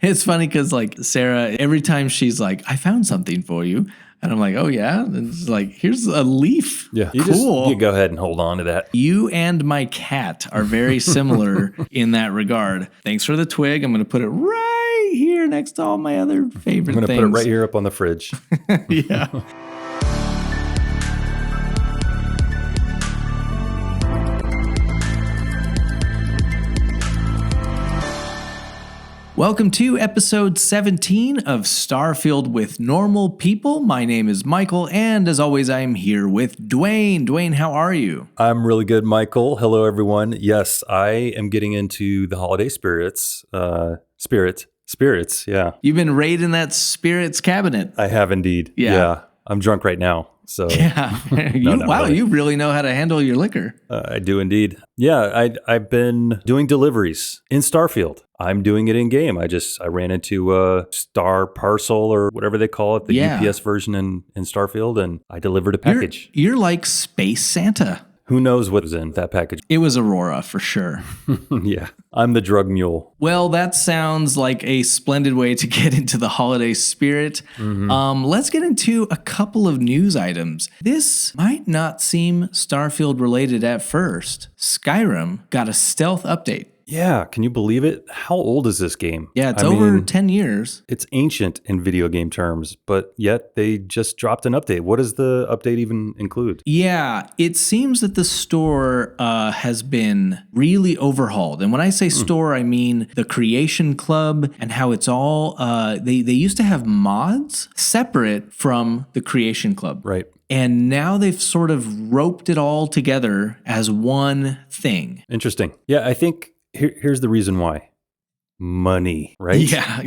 It's funny because like Sarah, every time she's like, I found something for you. And I'm like, oh yeah? And it's like, here's a leaf. Yeah. Cool. You go ahead and hold on to that. You and my cat are very similar in that regard. Thanks for the twig. I'm going to put it right here next to all my other favorite things. I'm going to put it right here up on the fridge. Yeah. Welcome to episode 17 of Starfield with Normal People. My name is Michael, and as always, I am here with Duane. Duane, how are you? I'm really good, Michael. Hello, everyone. Yes, I am getting into the holiday spirits. Spirits, yeah. You've been raiding that spirits cabinet. I have indeed. Yeah. I'm drunk right now. So yeah, you really know how to handle your liquor. I do indeed. Yeah, I've been doing deliveries in Starfield. I'm doing it in game. I ran into a Star Parcel or whatever they call it, the UPS version in Starfield, and I delivered a package. You're like Space Santa. Who knows what was in that package? It was Aurora for sure. Yeah, I'm the drug mule. Well, that sounds like a splendid way to get into the holiday spirit. Mm-hmm. Let's get into a couple of news items. This might not seem Starfield related at first. Skyrim got a stealth update. Yeah, can you believe it? How old is this game? Yeah, it's over 10 years. It's ancient in video game terms, but yet they just dropped an update. What does the update even include? Yeah, it seems that the store has been really overhauled. And when I say store, I mean the Creation Club and how it's all, they used to have mods separate from the Creation Club. Right. And now they've sort of roped it all together as one thing. Interesting. Yeah, I think here's the reason why. Money, right?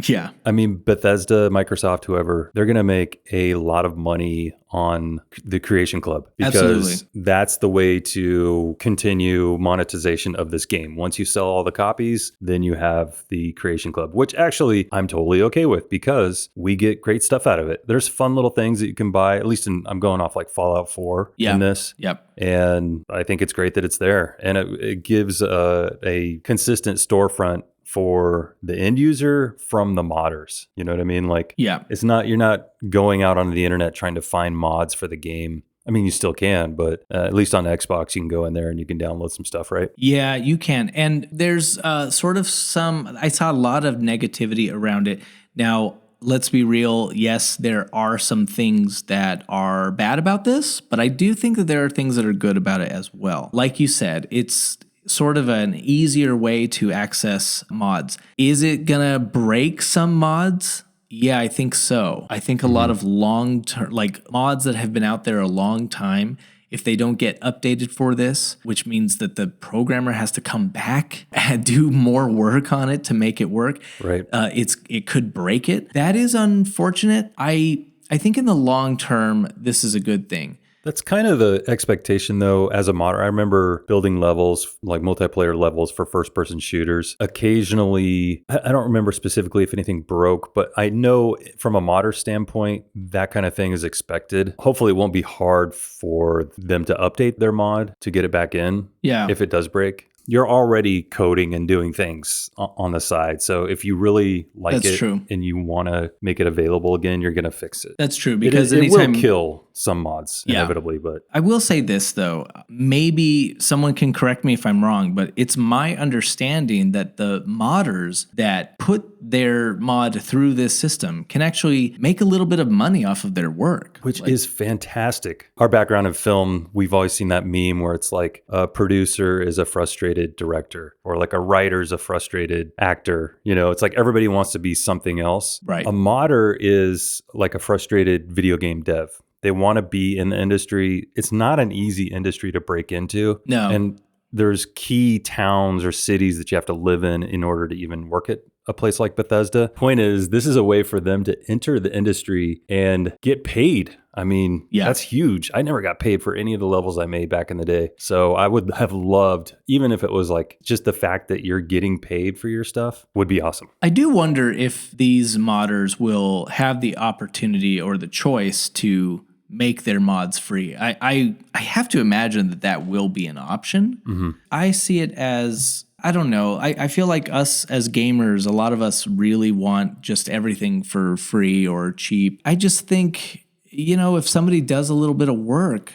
Yeah. I mean, Bethesda, Microsoft, whoever, they're going to make a lot of money on the Creation Club because that's the way to continue monetization of this game. Once you sell all the copies, then you have the Creation Club, which actually I'm totally okay with because we get great stuff out of it. There's fun little things that you can buy, at least I'm going off like Fallout 4 in this. Yep. And I think it's great that it's there. And it gives a consistent storefront for the end user from the modders. You know what I mean? Like, it's not, you're not going out onto the internet trying to find mods for the game. I mean, you still can, but at least on Xbox, you can go in there and you can download some stuff, right? Yeah, you can. And there's I saw a lot of negativity around it. Now, let's be real. Yes, there are some things that are bad about this, but I do think that there are things that are good about it as well. Like you said, it's sort of an easier way to access mods. Is it gonna break some mods? Yeah, I think so. I think a lot of long-term, like mods that have been out there a long time, if they don't get updated for this, which means that the programmer has to come back and do more work on it to make it work, right? It could break it. That is unfortunate. I think in the long term, this is a good thing. That's kind of the expectation, though, as a modder. I remember building levels, like multiplayer levels for first-person shooters. Occasionally, I don't remember specifically if anything broke, but I know from a modder standpoint, that kind of thing is expected. Hopefully, it won't be hard for them to update their mod to get it back in if it does break. You're already coding and doing things on the side. So if you really like and you want to make it available again, you're going to fix it. That's true. Because it will kill some mods inevitably. But I will say this, though. Maybe someone can correct me if I'm wrong, but it's my understanding that the modders that put their mod through this system can actually make a little bit of money off of their work. Which is fantastic. Our background in film, we've always seen that meme where it's like a producer is a frustrated director or like a writer is a frustrated actor. You know, it's like everybody wants to be something else. Right. A modder is like a frustrated video game dev. They want to be in the industry. It's not an easy industry to break into. No. And there's key towns or cities that you have to live in order to even work at a place like Bethesda. Point is, this is a way for them to enter the industry and get paid. I mean, that's huge. I never got paid for any of the levels I made back in the day. So I would have loved, even if it was like just the fact that you're getting paid for your stuff would be awesome. I do wonder if these modders will have the opportunity or the choice to make their mods free. I have to imagine that will be an option. Mm-hmm. I see it as I don't know. I feel like us as gamers, a lot of us really want just everything for free or cheap. I just think, if somebody does a little bit of work,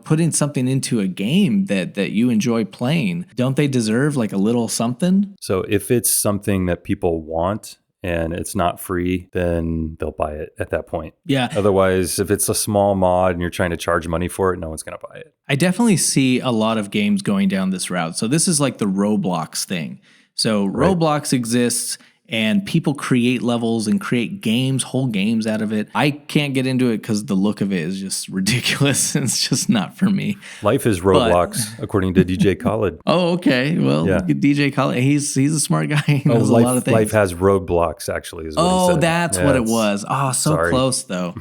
putting something into a game that you enjoy playing, don't they deserve like a little something? So if it's something that people want and it's not free, then they'll buy it at that point. Yeah. Otherwise, if it's a small mod and you're trying to charge money for it, no one's going to buy it. I definitely see a lot of games going down this route. So this is like the Roblox thing. So Roblox exists and people create levels and create games, whole games out of it. I can't get into it because the look of it is just ridiculous. It's just not for me. Life is Roblox, according to DJ Khaled. Oh, okay. Well, DJ Khaled, he's a smart guy. He knows a lot of things. Life has roadblocks, actually, is what he said. That's what it was. Oh, so close, though.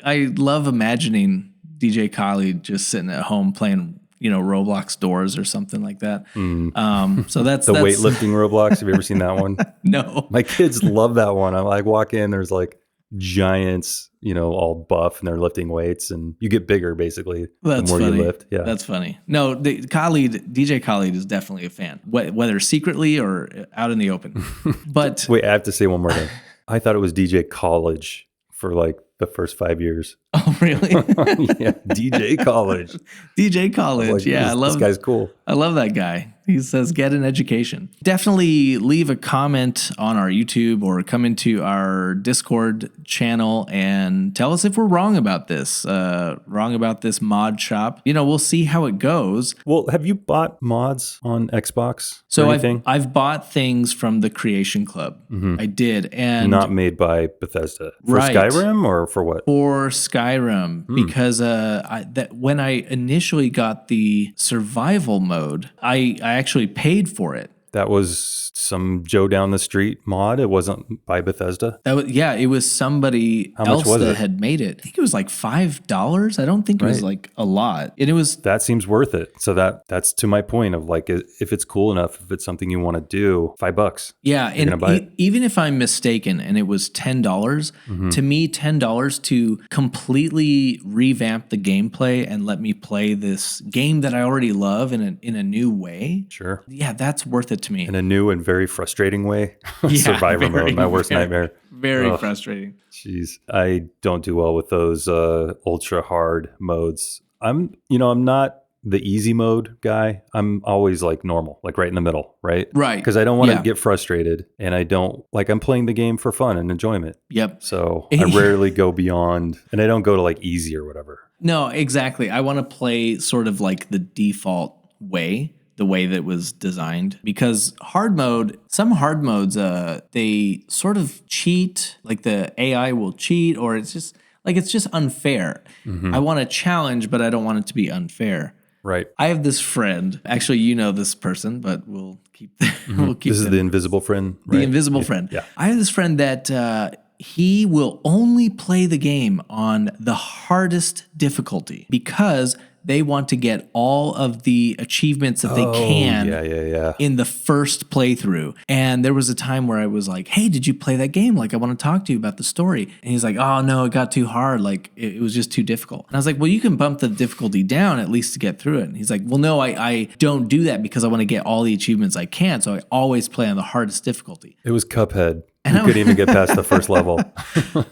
I love imagining DJ Khaled just sitting at home playing Roblox Doors or something like that. So that's the weightlifting Roblox. Have you ever seen that one? No. My kids love that one. I like walk in, there's like giants, all buff and they're lifting weights and you get bigger basically the more you lift. Yeah. That's funny. No, DJ Khaled is definitely a fan, whether secretly or out in the open. But wait, I have to say one more thing. I thought it was DJ College for like the first 5 years. Oh, really? Yeah, DJ College. DJ College. Like, this guy's cool. I love that guy. He says, get an education. Definitely leave a comment on our YouTube or come into our Discord channel and tell us if we're wrong about this mod shop. We'll see how it goes. Well, have you bought mods on Xbox? So I've bought things from the Creation Club. Mm-hmm. I did. And not made by Bethesda. For Skyrim or for what? For Skyrim, because when I initially got the survival mode, I actually paid for it. That was some Joe down the street mod. It wasn't by Bethesda. It was somebody else that had made it. I think it was like $5. I don't think it was like a lot. And it was that seems worth it. So that's to my point of like, if it's cool enough, if it's something you want to do, $5. Yeah, and even if I'm mistaken, and it was $10, to me, $10 to completely revamp the gameplay and let me play this game that I already love in a new way. Sure. Yeah, that's worth it to me. In a new and very frustrating way. Survivor mode, my worst nightmare. Very frustrating. Jeez, I don't do well with those ultra hard modes. I'm not the easy mode guy. I'm always like normal, like right in the middle, right? Right. Because I don't want to get frustrated, and I'm playing the game for fun and enjoyment. Yep. So I rarely go beyond, and I don't go to like easy or whatever. No, exactly. I want to play sort of like the default way. The way that was designed, because some hard modes, they sort of cheat, like the AI will cheat, or it's just unfair. Mm-hmm. I want a challenge, but I don't want it to be unfair. Right. I have this friend, actually, this person, but we'll keep This is the invisible friend, right? The invisible friend. Yeah. I have this friend that he will only play the game on the hardest difficulty because they want to get all of the achievements that they can in the first playthrough. And there was a time where I was like, hey, did you play that game? Like, I want to talk to you about the story. And he's like, oh, no, it got too hard. Like, it was just too difficult. And I was like, well, you can bump the difficulty down at least to get through it. And he's like, well, no, I don't do that because I want to get all the achievements I can. So I always play on the hardest difficulty. It was Cuphead. You couldn't even get past the first level.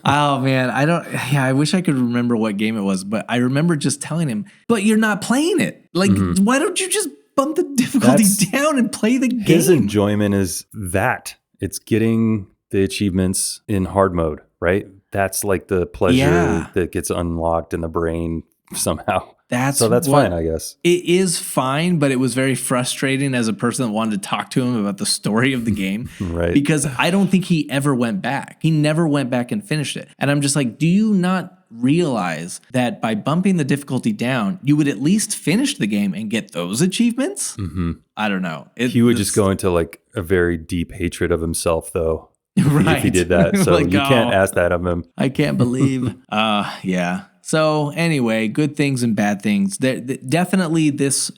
Oh, man. I wish I could remember what game it was, but I remember just telling him, but you're not playing it. Like, why don't you just bump the difficulty down and play the game? His enjoyment is that. It's getting the achievements in hard mode, right? That's like the pleasure that gets unlocked in the brain somehow. That's fine, I guess. It is fine, but it was very frustrating as a person that wanted to talk to him about the story of the game. Right. Because I don't think he ever went back. He never went back and finished it. And I'm just like, do you not realize that by bumping the difficulty down, you would at least finish the game and get those achievements? Mm-hmm. I don't know. He would just go into like a very deep hatred of himself, though. Right. If he did that. So like, you can't ask that of him. I can't believe. Yeah. So anyway, good things and bad things. Definitely this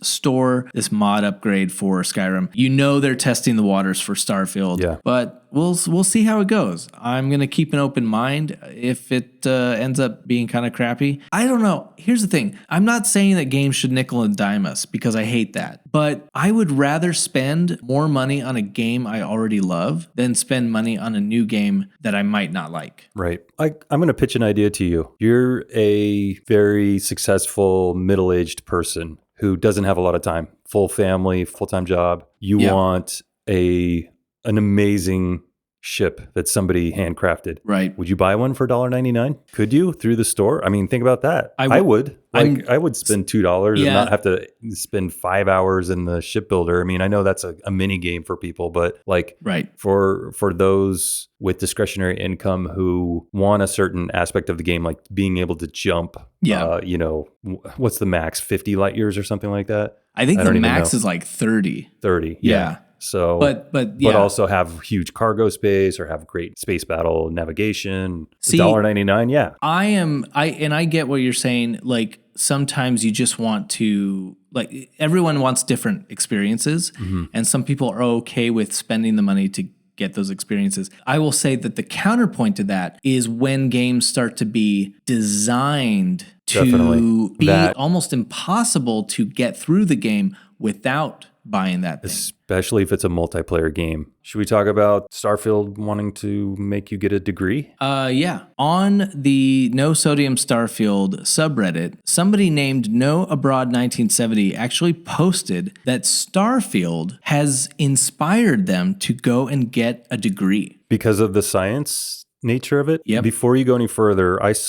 mod upgrade for Skyrim. They're testing the waters for Starfield. Yeah. But we'll see how it goes. I'm gonna keep an open mind. If it ends up being kind of crappy, I don't know. Here's the thing: I'm not saying that games should nickel and dime us because I hate that, but I would rather spend more money on a game I already love than spend money on a new game that I might not like. Right. I'm going to pitch an idea to you. You're a very successful middle-aged person who doesn't have a lot of time, full family, full-time job. You want an amazing ship that somebody handcrafted. Right. Would you buy one for $1.99? Could you through the store? I mean, think about that. I would. I would spend $2 and not have to spend 5 hours in the shipbuilder. I mean, I know that's a mini game for people, but like for those with discretionary income who want a certain aspect of the game, like being able to jump, what's the max, 50 light years or something like that? I think the max is like 30. 30. Yeah. So, but also have huge cargo space or have great space battle navigation. See, $1.99, yeah. I get what you're saying. Like sometimes you just want to, like everyone wants different experiences, and some people are okay with spending the money to get those experiences. I will say that the counterpoint to that is when games start to be designed to be almost impossible to get through the game without buying that thing. Especially if it's a multiplayer game. Should we talk about Starfield wanting to make you get a degree? Yeah. On the No Sodium Starfield subreddit, somebody named No Abroad 1970 actually posted that Starfield has inspired them to go and get a degree. Because of the science nature of it? Yep. Before you go any further, I was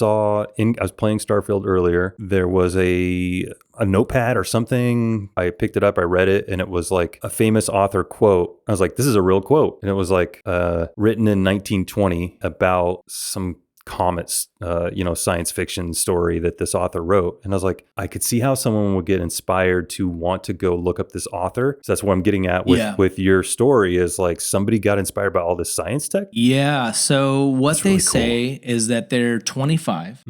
playing Starfield earlier. There was a notepad or something. I picked it up, I read it, and it was like a famous author quote. I was like, this is a real quote. And it was like written in 1920 about some comets, science fiction story that this author wrote. And I was like, I could see how someone would get inspired to want to go look up this author. So that's what I'm getting at with your story is like somebody got inspired by all this science tech. Yeah. So what they say is that they're 25.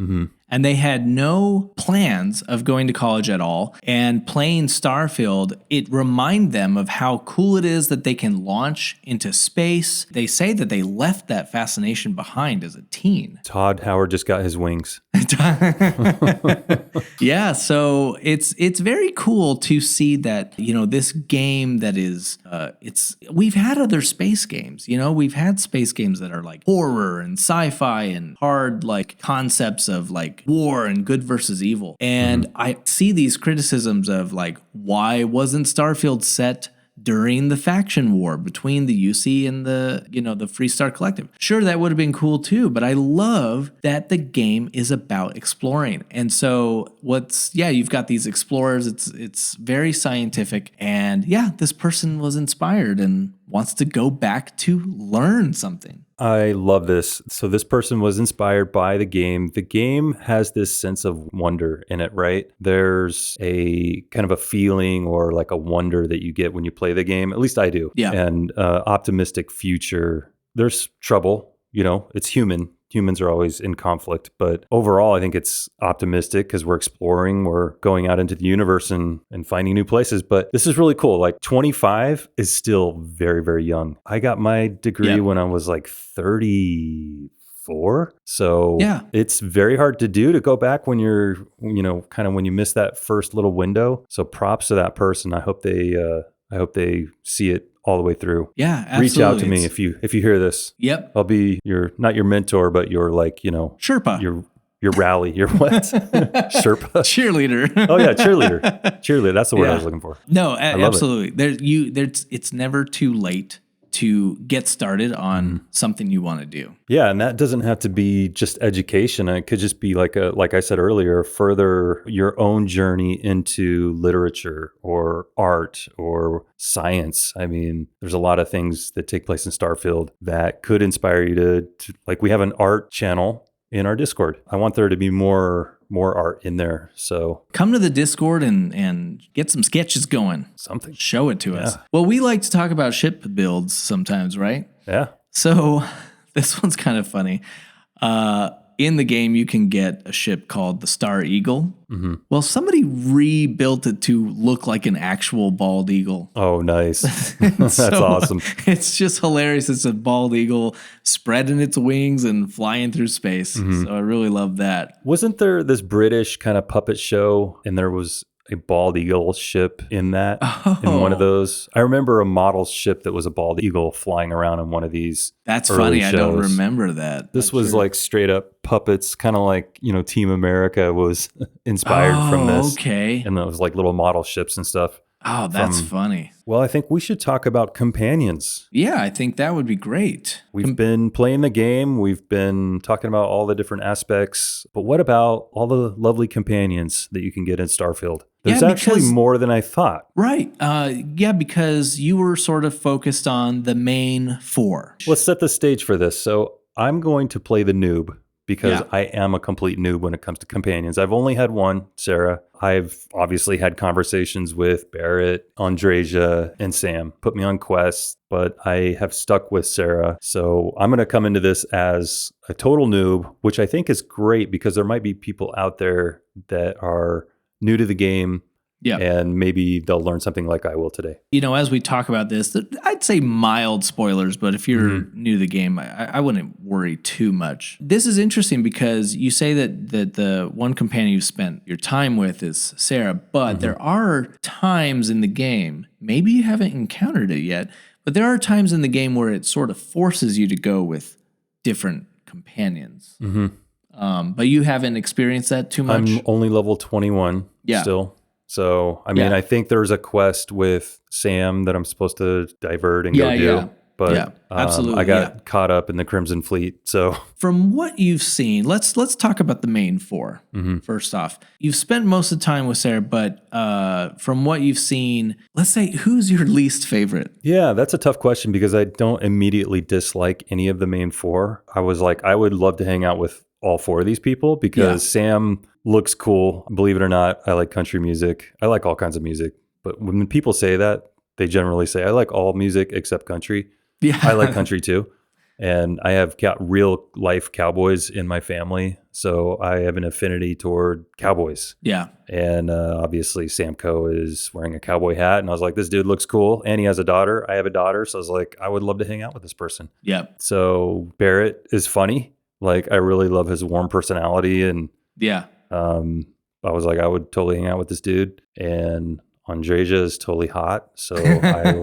And they had no plans of going to college at all. And playing Starfield, it reminded them of how cool it is that they can launch into space. They say that they left that fascination behind as a teen. Todd Howard just got his wings. Yeah, so it's very cool to see that, this game that is, we've had other space games, we've had space games that are like horror and sci-fi and hard like concepts of like war and good versus evil. And I see these criticisms of like, why wasn't Starfield set during the faction war between the UC and the Freestar Collective? Sure, that would have been cool too, but I love that the game is about exploring. And so you've got these explorers, it's very scientific, and this person was inspired and wants to go back to learn something. I love this. So this person was inspired by the game. The game has this sense of wonder in it, right? There's a kind of a feeling or like a wonder that you get when you play the game. At least I do. Yeah. And optimistic future. There's trouble, it's human. Humans are always in conflict, but overall, I think it's optimistic because we're exploring, we're going out into the universe and finding new places. But this is really cool. Like 25 is still very, very young. I got my degree when I was like 34. So it's very hard to do to go back when you're, kind of when you miss that first little window. So props to that person. I hope they see it all the way through. Yeah, absolutely. Reach out to me if you hear this. Yep. I'll be not your mentor, but your Sherpa. Your rally, your what? Sherpa. Cheerleader. Oh yeah, cheerleader. That's the word I was looking for. No, absolutely. It's never too late to get started on something you want to do. Yeah, and that doesn't have to be just education. It could just be like I said earlier, further your own journey into literature or art or science. I mean, there's a lot of things that take place in Starfield that could inspire you to like we have an art channel in our Discord. I want there to be more art in there. So come to the Discord and get some sketches going. Something. Show it to us. Well, we like to talk about ship builds sometimes, right? Yeah. So this one's kind of funny. in the game, you can get a ship called the Star Eagle. Well, somebody rebuilt it to look like an actual bald eagle. Oh, nice. That's awesome. It's just hilarious. It's a bald eagle spreading its wings and flying through space. So I really love that. Wasn't there this British kind of puppet show, and there was a bald eagle ship in that, in one of those? I remember a model ship that was a bald eagle flying around in one of these. That's early funny. I don't remember that. This was like straight up puppets, kind of like, Team America was inspired from this. Okay. And it was like little model ships and stuff. Oh, that's funny. Well, I think we should talk about companions. Yeah, I think that would be great. We've been playing the game. We've been talking about all the different aspects. But what about all the lovely companions that you can get in Starfield? There's actually more than I thought. Right. Yeah, because you were sort of focused on the main 4. Let's set the stage for this. So I'm going to play the noob, because I am a complete noob when it comes to companions. I've only had one, Sarah. I've obviously had conversations with Barrett, Andreja, and Sam. Put me on quests, but I have stuck with Sarah. So I'm going to come into this as a total noob, which I think is great because there might be people out there that are new to the game. Yeah. And maybe they'll learn something like I will today. As we talk about this, I'd say mild spoilers, but if you're new to the game, I wouldn't worry too much. This is interesting because you say that the one companion you've spent your time with is Sarah, but there are times in the game, maybe you haven't encountered it yet, but there are times in the game where it sort of forces you to go with different companions. But you haven't experienced that too much? I'm only level 21 still. So, I mean, I think there's a quest with Sam that I'm supposed to divert and go do. Yeah. But absolutely. I got caught up in the Crimson Fleet. So, from what you've seen, let's talk about the main 4 first off. You've spent most of the time with Sarah, but from what you've seen, let's say, who's your least favorite? Yeah, that's a tough question because I don't immediately dislike any of the main 4. I was like, I would love to hang out with all 4 of these people because Sam looks cool. Believe it or not, I like country music. I like all kinds of music. But when people say that, they generally say, I like all music except country. Yeah. I like country too. And I have real life cowboys in my family. So I have an affinity toward cowboys. Yeah. And obviously Samco is wearing a cowboy hat. And I was like, this dude looks cool. And he has a daughter. I have a daughter. So I was like, I would love to hang out with this person. Yeah. So Barrett is funny. Like, I really love his warm personality. And I was like, I would totally hang out with this dude. And Andreja is totally hot. So I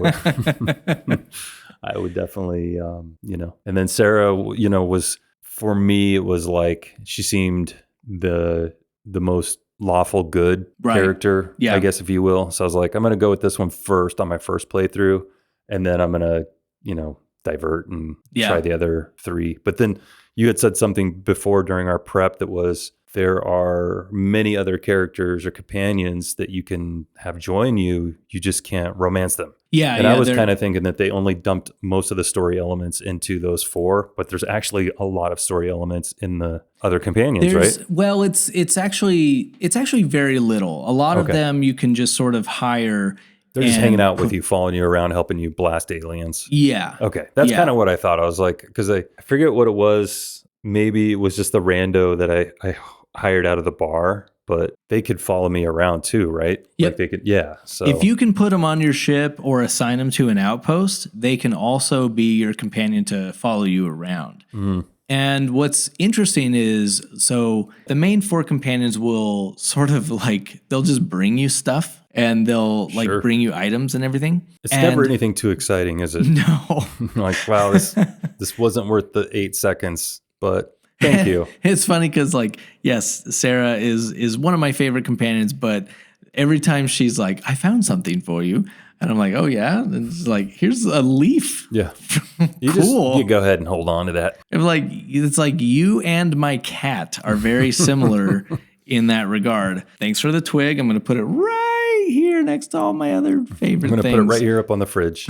would definitely, and then Sarah, was, for me, it was like, she seemed the most lawful good character, I guess, if you will. So I was like, I'm going to go with this one first on my first playthrough. And then I'm going to, divert and try the other 3. But then you had said something before during our prep that was, there are many other characters or companions that you can have join you. You just can't romance them. Yeah. And I was kind of thinking that they only dumped most of the story elements into those 4, but there's actually a lot of story elements in the other companions, right? Well, it's actually very little. A lot of them you can just sort of hire. They're just hanging out with you, following you around, helping you blast aliens. Yeah. Okay. That's kind of what I thought. I was like, because I forget what it was. Maybe it was just the rando that I hired out of the bar, but they could follow me around too, right? Yep. Like they could, So if you can put them on your ship or assign them to an outpost, they can also be your companion to follow you around. And what's interesting is, so the main 4 companions will sort of like, they'll just bring you stuff and they'll like bring you items and everything. It's never anything too exciting, is it? No. Like, wow, this wasn't worth the 8 seconds, but thank you. It's funny because, like, yes, Sarah is one of my favorite companions, but every time she's like, I found something for you. And I'm like, oh, yeah? And it's like, here's a leaf. Yeah. Cool. You go ahead and hold on to that. It's like you and my cat are very similar in that regard. Thanks for the twig. I'm going to put it right here next to all my other favorite things. I'm going to put it right here up on the fridge.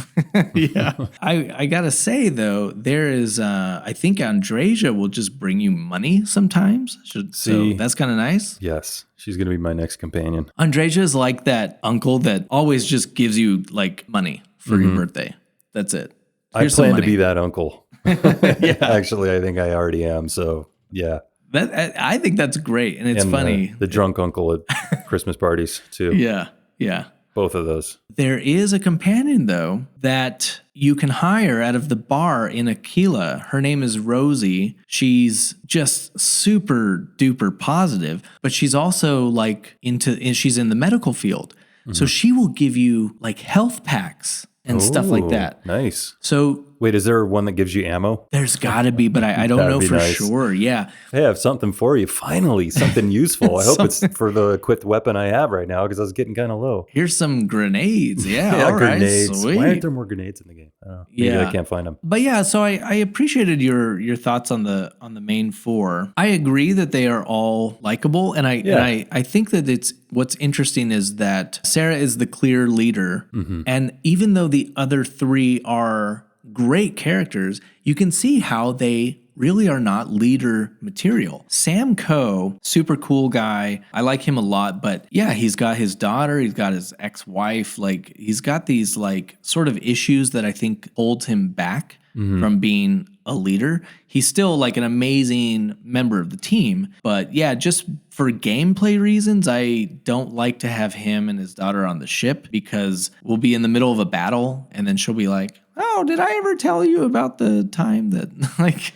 Yeah. I got to say, though, there is, I think Andreja will just bring you money sometimes. So that's kind of nice. Yes. She's going to be my next companion. Andreja is like that uncle that always just gives you like money for your birthday. That's it. I plan to be that uncle. Actually, I think I already am. So, yeah. I think that's great, and it's funny. The drunk uncle at Christmas parties too. Yeah, yeah. Both of those. There is a companion, though, that you can hire out of the bar in Aquila. Her name is Rosie. She's just super duper positive, but she's also like she's in the medical field. So she will give you like health packs and stuff like that. Nice. So wait, is there one that gives you ammo? there's got to be, but I don't know for sure. Yeah. Hey, I have something for you. Finally, something useful. I hope it's for the equipped weapon I have right now because I was getting kind of low. Here's some grenades. Yeah. Yeah, all right, grenades. sweet. Why aren't there more grenades in the game? I don't know. Maybe I can't find them. But yeah, so I appreciated your thoughts on the main four. I agree that they are all likable, and I think that what's interesting is that Sarah is the clear leader, and even though the other three are great characters, you can see how they really are not leader material. Sam Coe, super cool guy. I like him a lot, but yeah, he's got his daughter, he's got his ex-wife, like he's got these like sort of issues that I think hold him back from being a leader. He's still like an amazing member of the team, but yeah, just for gameplay reasons, I don't like to have him and his daughter on the ship because we'll be in the middle of a battle and then she'll be like, oh, did I ever tell you about the time that like,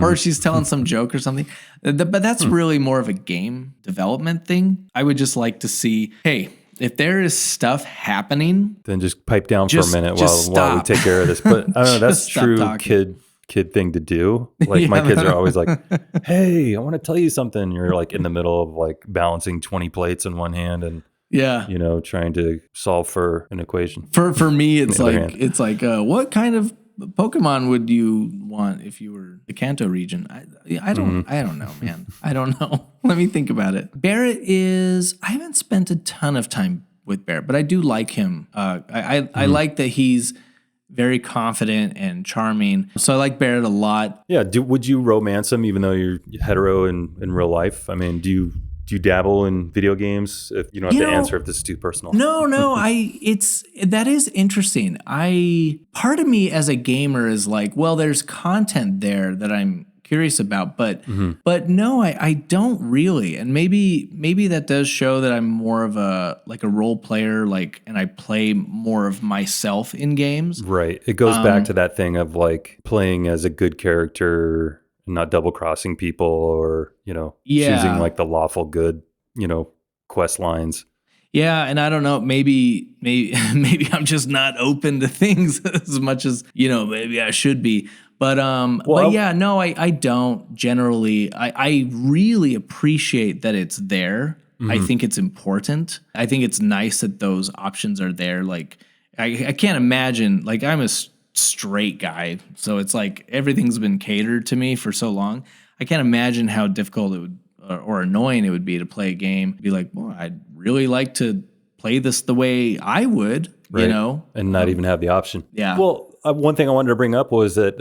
or she's telling some joke or something. But that's really more of a game development thing. I would just like to see, hey, if there is stuff happening, then just pipe down for a minute while we take care of this. But I don't know, that's true kid thing to do. Like my kids are always like, hey, I want to tell you something. You're like in the middle of like balancing 20 plates in one hand and trying to solve for an equation. For me, it's like what kind of Pokemon would you want if you were the Kanto region? I don't know, man. I don't know. Let me think about it. Barrett I haven't spent a ton of time with Barrett, but I do like him. I like that he's very confident and charming. So I like Barrett a lot. Yeah. Would you romance him even though you're hetero in real life? I mean, do you dabble in video games? If you don't have to answer if this is too personal. No, that is interesting. Part of me as a gamer is like, well, there's content there that I'm curious about, but no, I don't really. And maybe that does show that I'm more of a role player, and I play more of myself in games. Right. It goes back to that thing of like playing as a good character, not double crossing people or, choosing like the lawful good, quest lines. Yeah, and I don't know, maybe I'm just not open to things as much as, maybe I should be. But yeah, no, I don't generally. I really appreciate that it's there. I think it's important. I think it's nice that those options are there. Like I can't imagine, like I'm a straight guy, so it's like everything's been catered to me for so long. I can't imagine how difficult it would or annoying it would be to play a game. Be like, well, I'd really like to play this the way I would, right. And not even have the option. Yeah. Well, one thing I wanted to bring up was that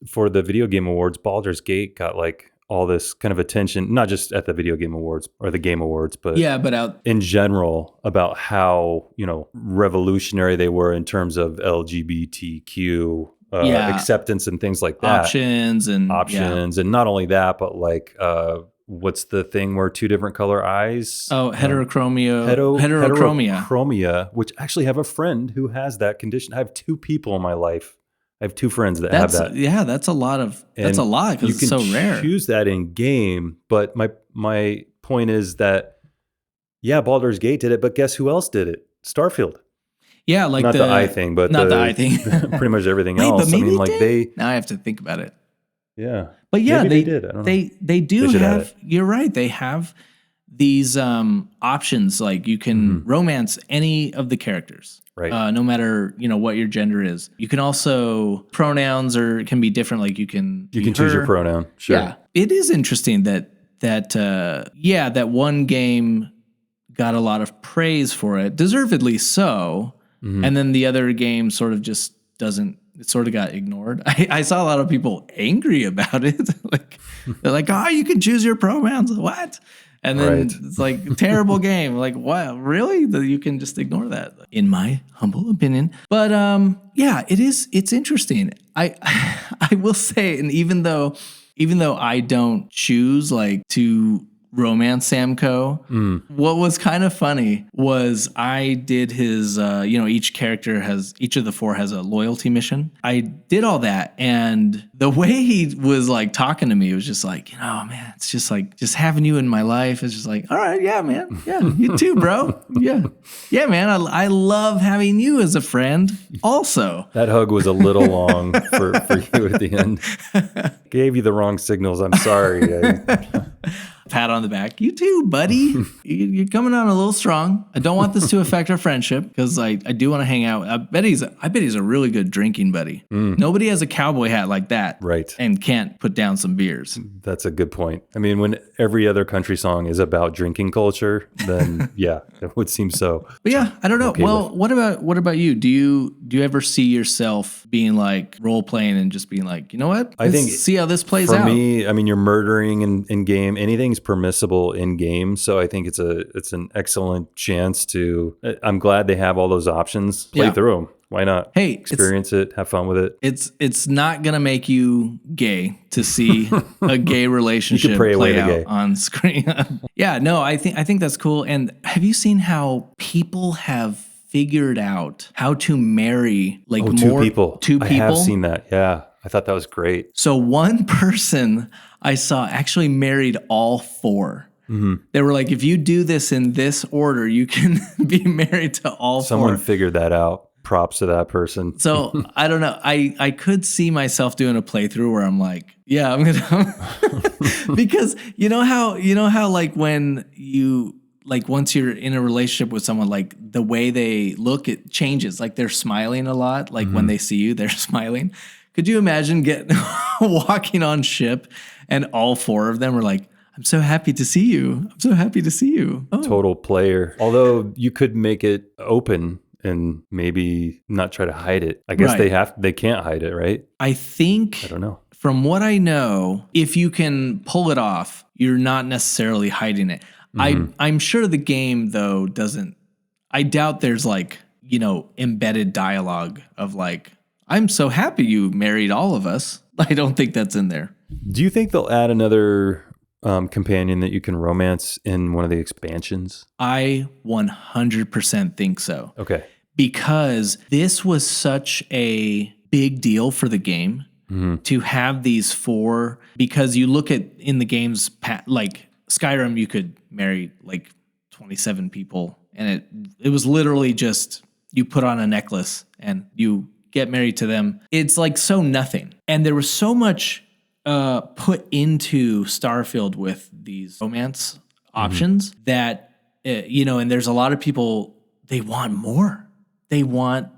for the Video Game Awards, Baldur's Gate got like all this kind of attention, not just at the Video Game Awards or the Game Awards, but out in general about how, revolutionary they were in terms of LGBTQ acceptance and things like that. Options. And not only that, but like, what's the thing where two different color eyes? Oh, heterochromia. Heterochromia, which actually have a friend who has that condition. I have two people in my life. I have two friends that have that. Yeah, that's a lot because it's so rare. You can choose that in game, but my point is that, Baldur's Gate did it, but guess who else did it? Starfield. Yeah, like not the eye thing, but not the eye thing. pretty much everything else. But maybe now I have to think about it. Yeah. But yeah, they did. I don't know. They do have, you're right. They have these options. Like you can romance any of the characters, right? No matter, what your gender is. You can also, pronouns can be different. Like you can choose your pronoun. Sure. Yeah. It is interesting that one game got a lot of praise for it, deservedly so. And then the other game sort of just doesn't. It sort of got ignored. I saw a lot of people angry about it. They're like, "Oh, you can choose your pronouns." What? And then it's like terrible game. Like, wow, really? You can just ignore that? In my humble opinion. But it's interesting. I will say, and even though even though I don't choose like to romance Samco, what was kind of funny was I did his, each of the four has a loyalty mission. I did all that. And the way he was like talking to me was just like, man, it's just like, just having you in my life is just like, all right, yeah, man. Yeah, you too, bro. Yeah. Yeah, man. I love having you as a friend also. That hug was a little long for you at the end. Gave you the wrong signals. I'm sorry. Pat on the back. You too, buddy. You're coming on a little strong. I don't want this to affect our friendship because I do want to hang out. I bet he's a really good drinking buddy. Nobody has a cowboy hat like that. Right. And can't put down some beers. That's a good point. I mean, when every other country song is about drinking culture, then yeah, it would seem so. But yeah, I don't know. Okay, well, what about you? Do you ever see yourself being like role playing and just being like, you know what? I think see how this plays out. For me, I mean, you're murdering in game. Anything's permissible in game, so I think it's an excellent chance to. I'm glad they have all those options. Play through them. Why not? Hey, experience it, have fun with it. It's not gonna make you gay to see a gay relationship play out on screen. Yeah, no, I think that's cool. And have you seen how people have figured out how to marry two people? Two people. I have seen that. Yeah, I thought that was great. So one person I saw actually married all four. They were like, if you do this in this order, you can be married to all four. Someone figured that out. Props to that person. So I don't know. I could see myself doing a playthrough where I'm like, yeah, I'm gonna because you know how like when you like once you're in a relationship with someone, like the way they look, it changes. Like they're smiling a lot. Like when they see you, they're smiling. Could you imagine walking on ship and all four of them were like, I'm so happy to see you. I'm so happy to see you. Oh. Total player. Although you could make it open and maybe not try to hide it. I guess they can't hide it, right? I don't know. From what I know, if you can pull it off, you're not necessarily hiding it. I'm sure the game though doesn't. I doubt there's like, embedded dialogue of like, I'm so happy you married all of us. I don't think that's in there. Do you think they'll add another companion that you can romance in one of the expansions? I 100% think so. Okay. Because this was such a big deal for the game to have these four, because you look at in the game's like Skyrim, you could marry like 27 people and it was literally just you put on a necklace and you get married to them. It's like so nothing. And there was so much put into Starfield with these romance options that, and there's a lot of people, they want more. They want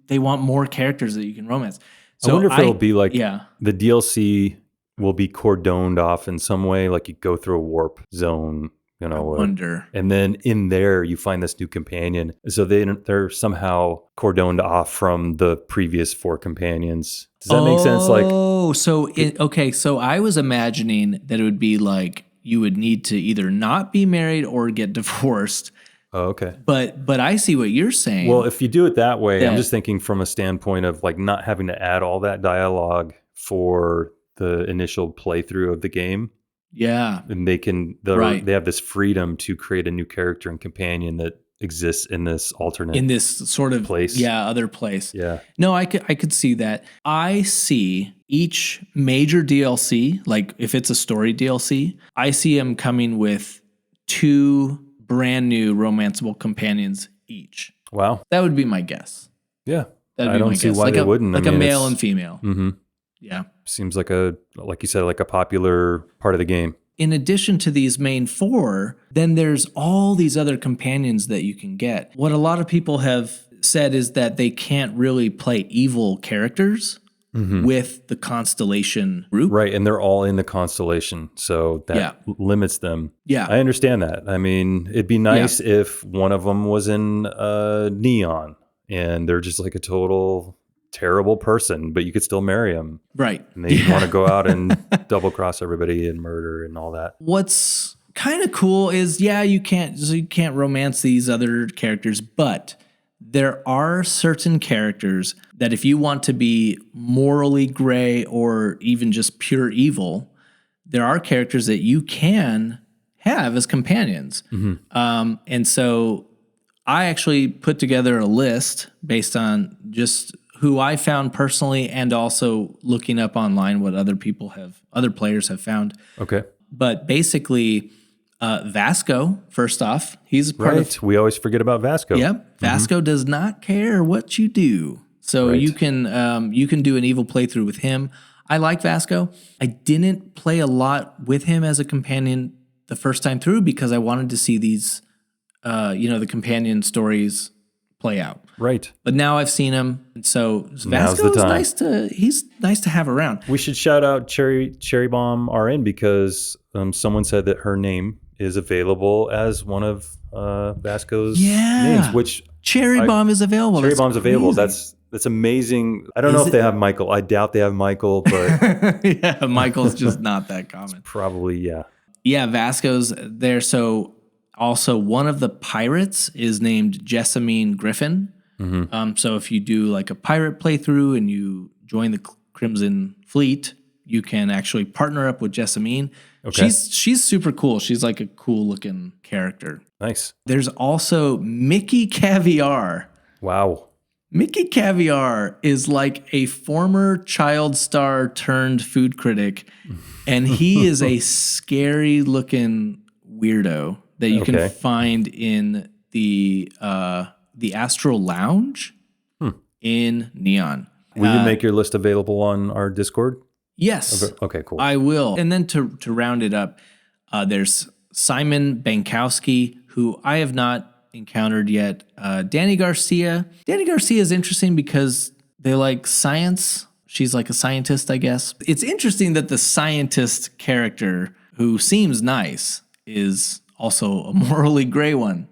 more characters that you can romance. So I wonder if it'll be like the DLC will be cordoned off in some way, like you go through a warp zone, I wonder. And then in there you find this new companion. So they're somehow cordoned off from the previous four companions. Does that make sense? So I was imagining that it would be like you would need to either not be married or get divorced. Oh, okay. But I see what you're saying. Well, if you do it that way, I'm just thinking from a standpoint of like not having to add all that dialogue for the initial playthrough of the game. Yeah. And they have this freedom to create a new character and companion that exists in this alternate in this sort of place. Yeah, other place. Yeah. No, I could see that. I see each major DLC, like if it's a story DLC, I see them coming with 2 brand new romanceable companions each. Wow. That would be my guess. Yeah. I don't see why they wouldn't. Like a male and female. Mm-hmm. Yeah. Seems like like you said, like a popular part of the game. In addition to these main 4, then there's all these other companions that you can get. What a lot of people have said is that they can't really play evil characters with the Constellation group. Right, and they're all in the Constellation, so that limits them. Yeah. I understand that. I mean, it'd be nice if one of them was in Neon, and they're just like a total terrible person, but you could still marry them. Right. And they want to go out and double cross everybody and murder and all that. What's kind of cool is, you can't romance these other characters, but there are certain characters that if you want to be morally gray or even just pure evil, there are characters that you can have as companions. And so I actually put together a list based on just who I found personally and also looking up online what other players have found. Okay. But basically, Vasco, first off, he's part of. We always forget about Vasco. Yep. Vasco does not care what you do. So you can do an evil playthrough with him. I like Vasco. I didn't play a lot with him as a companion the first time through because I wanted to see these, the companion stories play out. Right. But now I've seen him, so Vasco is he's nice to have around. We should shout out Cherry Bomb RN because someone said that her name is available as one of Vasco's names, which Cherry Bomb is available. Cherry Bomb's available. That's amazing. I don't know if they have Michael. I doubt they have Michael, but yeah, Michael's just not that common. Probably, yeah. Yeah, Vasco's there. So also one of the pirates is named Jessamine Griffin. So if you do like a pirate playthrough and you join the Crimson Fleet, you can actually partner up with Jessamine. Okay. She's super cool. She's like a cool looking character. Nice. There's also Mickey Caviar. Wow. Mickey Caviar is like a former child star turned food critic, and he is a scary looking weirdo that you can find in the Astral Lounge in Neon. Will you make your list available on our Discord? Yes. Okay, cool. I will. And then to round it up, there's Simon Bankowski, who I have not encountered yet. Danny Garcia. Danny Garcia is interesting because they like science. She's like a scientist, I guess. It's interesting that the scientist character, who seems nice, is also a morally gray one.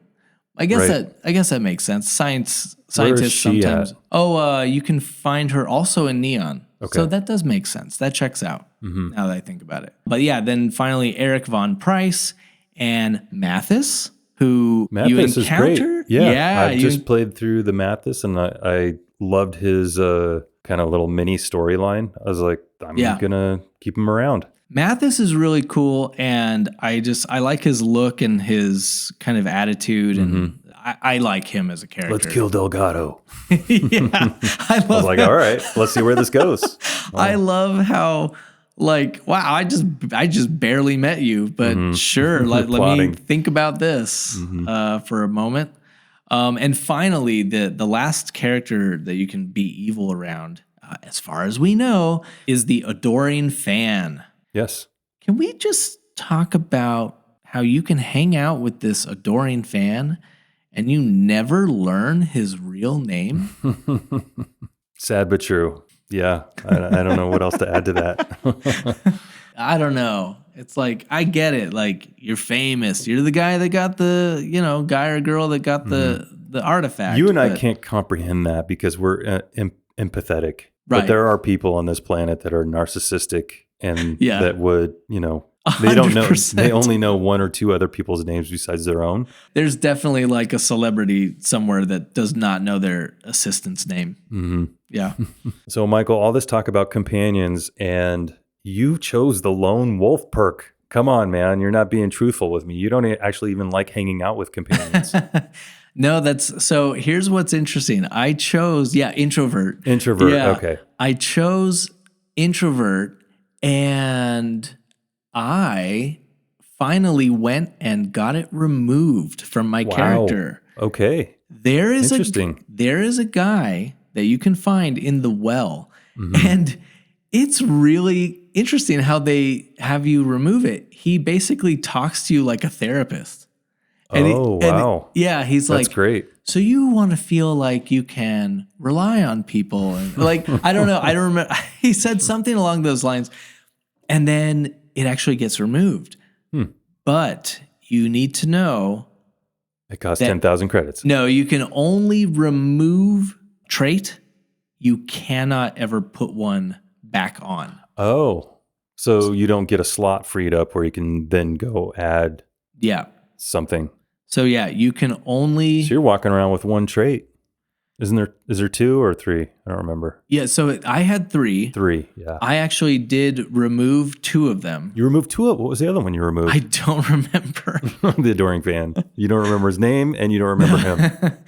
I guess that makes sense. Scientists sometimes. At? Oh, you can find her also in Neon. Okay. So that does make sense. That checks out now that I think about it. But yeah, then finally Eric Von Price and Mathis, who you encounter. Is great. Yeah, I just played through the Mathis and I loved his kind of little mini storyline. I was like, I'm gonna keep him around. Mathis is really cool, and I like his look and his kind of attitude, and I like him as a character. Let's kill Delgado. Yeah, I was like, all right, let's see where this goes. I love how, like, wow, I just barely met you, but sure, let me think about this for a moment. And finally, the last character that you can be evil around, as far as we know, is the adoring fan. Yes. Can we just talk about how you can hang out with this adoring fan and you never learn his real name? Sad but true. Yeah. I don't know what else to add to that. I don't know. It's like, I get it. Like, you're famous. You're the guy that got the, guy or girl that got the artifact. You and I can't comprehend that because we're empathetic. Right. But there are people on this planet that are narcissistic and that would, they don't know. 100%. They only know one or two other people's names besides their own. There's definitely like a celebrity somewhere that does not know their assistant's name. Mm-hmm. Yeah. So, Michael, all this talk about companions, and you chose the lone wolf perk. Come on, man. You're not being truthful with me. You don't actually even like hanging out with companions. No, so here's what's interesting. I chose, introvert. Introvert, okay. I chose introvert, and I finally went and got it removed from my character. Okay. Interesting. There is a guy that you can find in the well, and it's really interesting how they have you remove it. He basically talks to you like a therapist. And wow. He's like, that's great. So you want to feel like you can rely on people. And like, I don't know. I don't remember. He said something along those lines. And then it actually gets removed. But you need to know. It costs 10,000 credits. No, you can only remove trait. You cannot ever put one back on. Oh, so you don't get a slot freed up where you can then go add something. So you can only... So you're walking around with one trait. Is there 2 or 3? I don't remember. Yeah, so I had 3. 3, yeah. I actually did remove 2 of them. You removed 2 of, what was the other one you removed? I don't remember. The adoring fan. You don't remember his name and you don't remember him.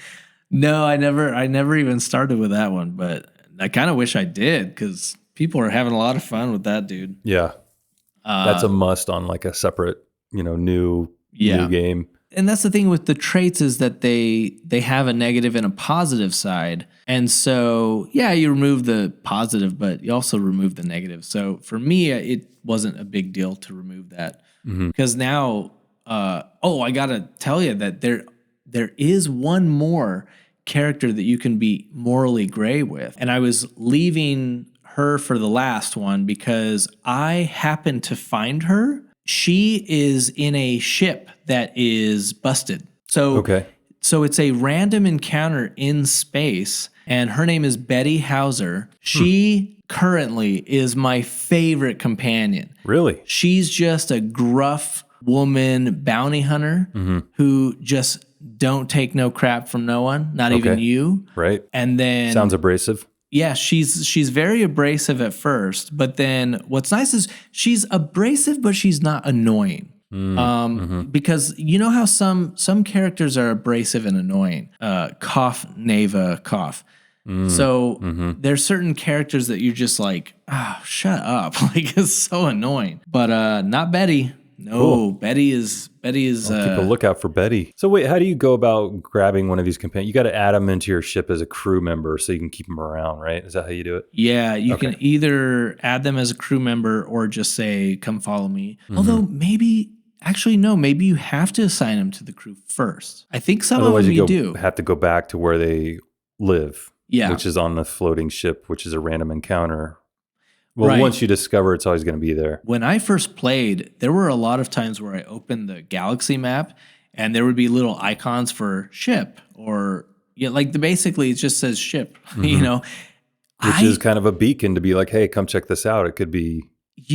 No, I never even started with that one, but I kind of wish I did because people are having a lot of fun with that dude. Yeah. That's a must on like a separate, new game. And that's the thing with the traits is that they have a negative and a positive side. And so, yeah, you remove the positive, but you also remove the negative. So for me, it wasn't a big deal to remove that because now, I got to tell you that there is one more character that you can be morally gray with. And I was leaving her for the last one because I happened to find her. She is in a ship that is busted. So it's a random encounter in space, and her name is Betty Hauser. She currently is my favorite companion. Really? She's just a gruff woman bounty hunter who just don't take no crap from no one, not even you. Right. And then sounds abrasive. Yeah, she's very abrasive at first, but then what's nice is she's abrasive, but she's not annoying. Because you know how some characters are abrasive and annoying. Cough, Neva, cough. So there's certain characters that you're just like, shut up. Like, it's so annoying. But not Betty. No, cool. Betty is. I'll keep a lookout for Betty. So wait, how do you go about grabbing one of these companions? You got to add them into your ship as a crew member so you can keep them around, right? Is that how you do it? Yeah, you can either add them as a crew member or just say, "Come follow me." Although maybe you have to assign them to the crew first. I think some Otherwise of them you do. do. Have to go back to where they live. Yeah, which is on the floating ship, which is a random encounter. Well, once you discover it's always going to be there. When I first played, there were a lot of times where I opened the galaxy map and there would be little icons for ship or basically it just says ship, Which is kind of a beacon to be like, hey, come check this out. It could be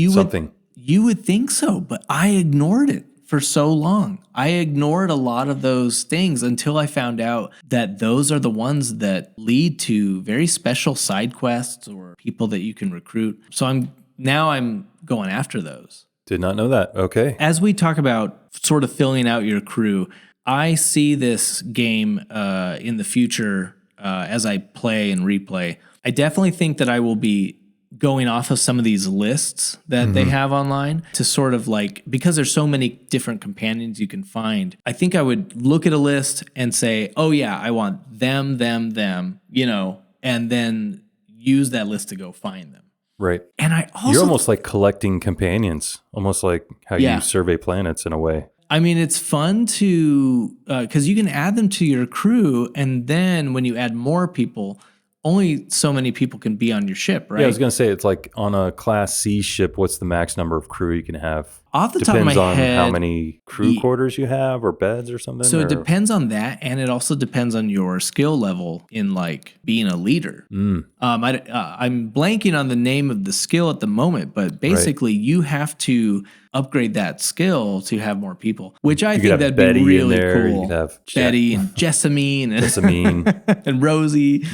something. You would think so, but I ignored it for so long. I ignored a lot of those things until I found out that those are the ones that lead to very special side quests or people that you can recruit. So I'm going after those. Did not know that. Okay. As we talk about sort of filling out your crew, I see this game in the future as I play and replay. I definitely think that I will be going off of some of these lists that they have online to sort of because there's so many different companions you can find, I think I would look at a list and say, oh yeah, I want them, and then use that list to go find them. Right. And you're almost like collecting companions, almost like how you survey planets in a way. I mean, it's fun to, because you can add them to your crew, and then when you add more people, only so many people can be on your ship, right? Yeah, I was going to say, it's like on a Class C ship, what's the max number of crew you can have? Off the top of my head. Depends on how many crew quarters you have or beds or something? So it depends on that, and it also depends on your skill level in being a leader. I'm blanking on the name of the skill at the moment, but basically you have to upgrade that skill to have more people, which I think that'd Betty be really cool. You could have Betty and Jessamine and Rosie.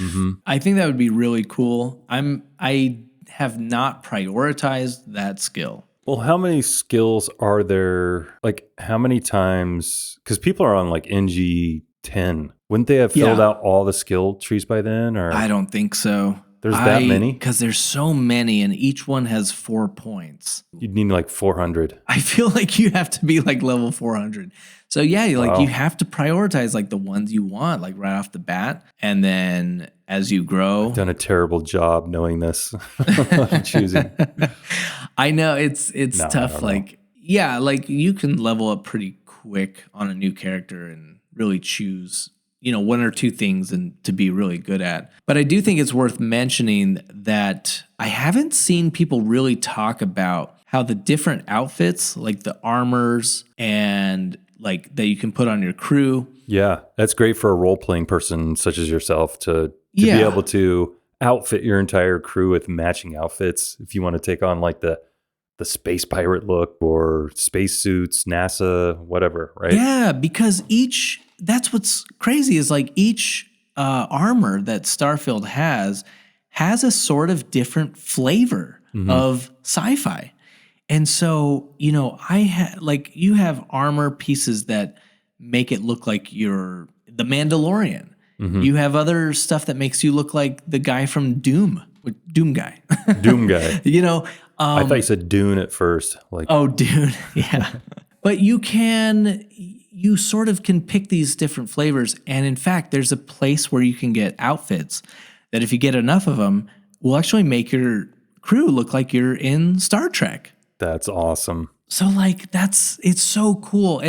I think that would be really cool. I have not prioritized that skill. Well, how many skills are there? Like, how many times? Because people are on NG 10. Wouldn't they have filled out all the skill trees by then? Or I don't think so. There's that many? Because there's so many, and each one has 4 points. You'd need 400. I feel like you have to be level 400. So yeah, you have to prioritize the ones you want right off the bat, and then as you grow. I've done a terrible job knowing this. Choosing. I know it's tough. You can level up pretty quick on a new character and really choose one or two things and to be really good at. But I do think it's worth mentioning that I haven't seen people really talk about how the different outfits, like the armors and that you can put on your crew. Yeah, that's great for a role-playing person such as yourself to be able to outfit your entire crew with matching outfits. If you want to take on the space pirate look or spacesuits, NASA, whatever, right? Yeah, because that's what's crazy is each armor that Starfield has a sort of different flavor of sci-fi. And so, you have armor pieces that make it look like you're the Mandalorian. You have other stuff that makes you look like the guy from Doom guy. Doom guy. I thought you said Dune at first. Dune. Yeah. But you sort of can pick these different flavors. And in fact, there's a place where you can get outfits that if you get enough of them, will actually make your crew look like you're in Star Trek. That's awesome. So it's so cool.